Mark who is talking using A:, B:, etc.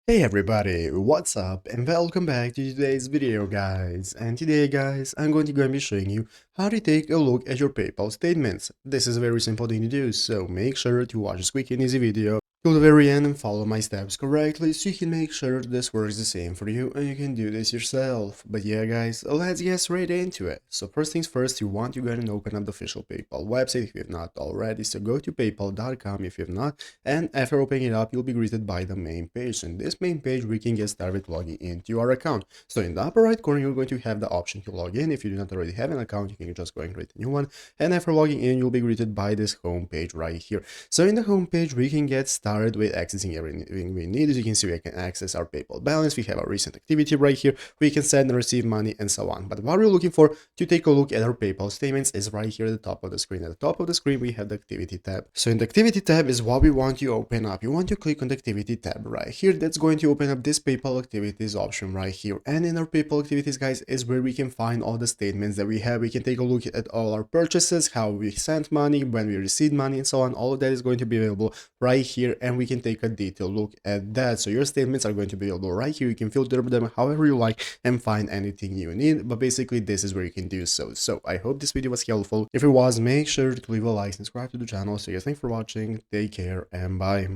A: Hey everybody, what's up and welcome back to today's video guys. And today guys, I'm going to be showing you how to take a look at your PayPal statements. This is a very simple thing to do, so make sure to watch this quick and easy video till the very end and follow my steps correctly so you can make sure this works the same for you and you can do this yourself. But yeah guys, let's get straight into it. So first things first, you want to go ahead and open up the official PayPal website if you have not already. So go to paypal.com if you have not, and after opening it up, you'll be greeted by the main page. In this main page, we can get started logging into your account. So in the upper right corner, you're going to have the option to log in. If you do not already have an account, you can just go and create a new one. And after logging in, you'll be greeted by this home page right here. So in the home page, we can get started with accessing everything we need. As you can see, we can access our PayPal balance. We have our recent activity right here. We can send and receive money and so on. But what we're looking for to take a look at our PayPal statements is right here at the top of the screen. At the top of the screen, we have the activity tab. So in the activity tab is what we want to open up. You want to click on the activity tab right here. That's going to open up this PayPal activities option right here. And in our PayPal activities, guys, is where we can find all the statements that we have. We can take a look at all our purchases, how we sent money, when we received money, and so on. All of that is going to be available right here, and we can take a detailed look at that. So your statements are going to be available right here. You can filter them however you like and find anything you need. But basically, this is where you can do so. So I hope this video was helpful. If it was, make sure to leave a like, subscribe to the channel. So yeah, thanks for watching. Take care and bye.